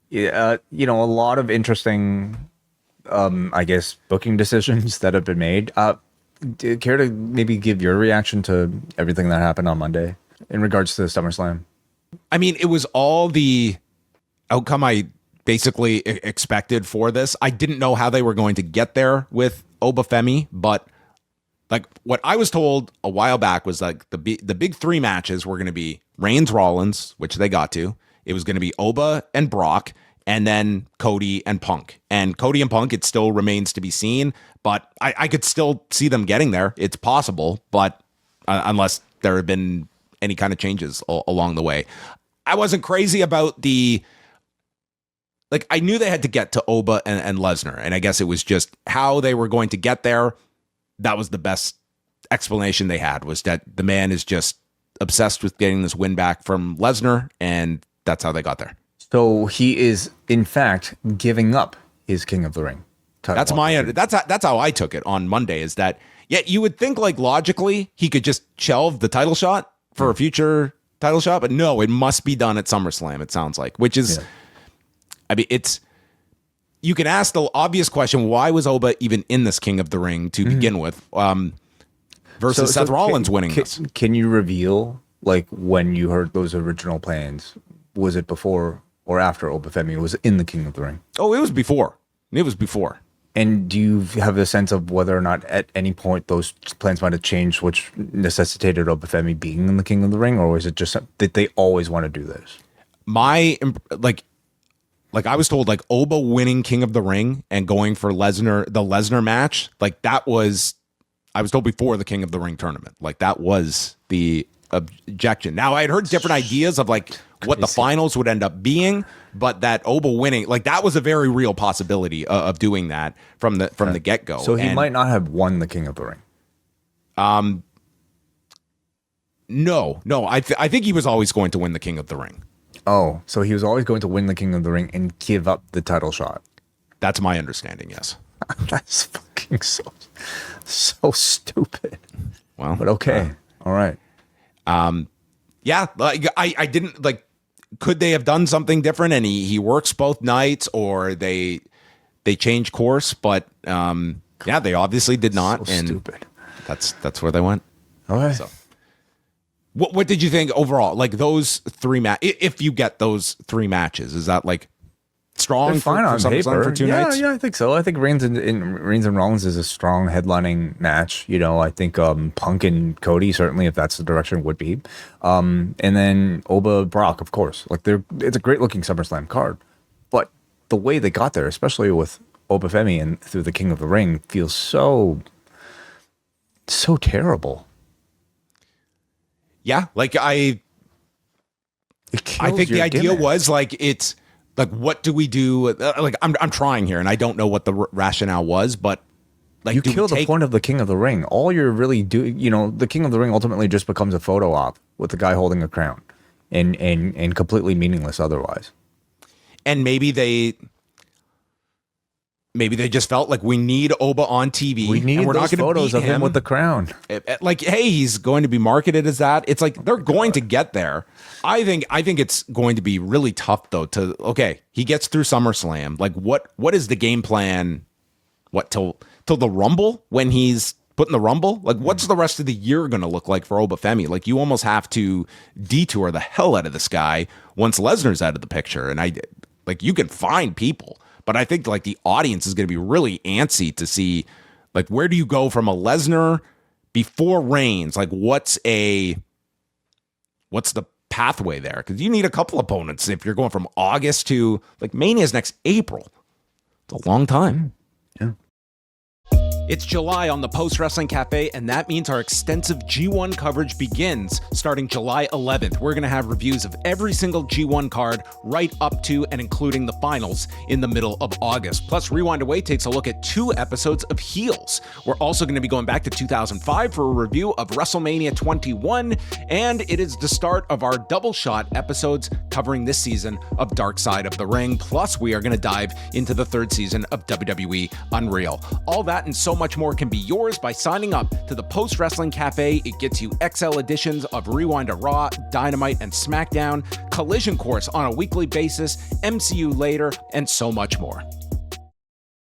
Yeah, a lot of interesting, I guess, booking decisions that have been made. Care to maybe give your reaction to everything that happened on Monday in regards to the SummerSlam? I mean, it was all the outcome I basically expected for this. I didn't know how they were going to get there with Oba Femi, but like what I was told a while back was like the big three matches were going to be Reigns Rollins, which they got to. It was going to be Oba and Brock, and then Cody and Punk. And Cody and Punk, it still remains to be seen, but I could still see them getting there. It's possible, but unless there have been any kind of changes along the way. I wasn't crazy about I knew they had to get to Oba and Lesnar, and I guess it was just how they were going to get there. That was the best explanation they had, was that the man is just obsessed with getting this win back from Lesnar, and that's how they got there. So he is, in fact, giving up his King of the Ring title. That's how I took it on Monday, is that, yeah, you would think like logically he could just shelve the title shot for a future title shot, but no, it must be done at SummerSlam, it sounds like, which is, I mean, you can ask the obvious question, why was Oba even in this King of the Ring to begin with, versus Seth Rollins winning this? Can you reveal, like, when you heard those original plans, was it before or after Oba Femi was in the King of the Ring? Oh, it was before. It was before. And do you have a sense of whether or not at any point those plans might have changed, which necessitated Oba Femi being in the King of the Ring, or was it just that they always want to do this? I was told, like, Oba winning King of the Ring and going for the Lesnar match, like that was, I was told before the King of the Ring tournament, like that was the objection. Now I had heard different ideas of like what the finals would end up being, but that Oba winning, like that was a very real possibility of doing that from the get go. So he might not have won the King of the Ring. No, I think he was always going to win the King of the Ring. Oh, so he was always going to win the King of the Ring and give up the title shot. That's my understanding. Yes. That's fucking so stupid. Well, but okay, all right. Yeah, like I didn't like. Could they have done something different? And he works both nights, or they changed course. But yeah, they obviously did not. So and stupid. That's where they went. Okay. So, what did you think overall? Like those three if you get those three matches, is that like strong? They're fine on paper for two nights? Yeah, I think so. I think Reigns and Rollins is a strong headlining match. I think Punk and Cody, certainly, if that's the direction, would be. And then Oba Brock, of course. Like it's a great looking SummerSlam card. But the way they got there, especially with Oba Femi and through the King of the Ring, feels so terrible. Yeah, like I think the idea was like, it's like, what do we do? Like I'm trying here, and I don't know what the rationale was, but like you kill the point of the King of the Ring. All you're really doing, the King of the Ring ultimately just becomes a photo op with the guy holding a crown, and completely meaningless otherwise. And maybe they just felt like we need Oba on TV. We need those photos of him with the crown. Like, hey, he's going to be marketed as that. It's like they're going to get there. I think it's going to be really tough though. He gets through SummerSlam. Like, what is the game plan? What till the Rumble, when he's put in the Rumble? Like, what's the rest of the year going to look like for Oba Femi? Like, you almost have to detour the hell out of this guy once Lesnar's out of the picture. And you can find people. But I think like the audience is going to be really antsy to see, like, where do you go from a Lesnar before Reigns? Like, what's the pathway there? Because you need a couple opponents if you're going from August to like Mania's next April. It's a long time. Yeah. It's July on the Post Wrestling Cafe, and that means our extensive G1 coverage begins starting July 11th. We're going to have reviews of every single G1 card right up to and including the finals in the middle of August. Plus, Rewind Away takes a look at 2 episodes of Heels. We're also going to be going back to 2005 for a review of WrestleMania 21, and it is the start of our double shot episodes covering this season of Dark Side of the Ring. Plus, we are going to dive into the 3rd season of WWE Unreal. All that and so much more can be yours by signing up to the Post Wrestling Cafe. It gets you XL editions of Rewind to Raw, Dynamite, and SmackDown, Collision Course on a weekly basis, MCU later, and so much more.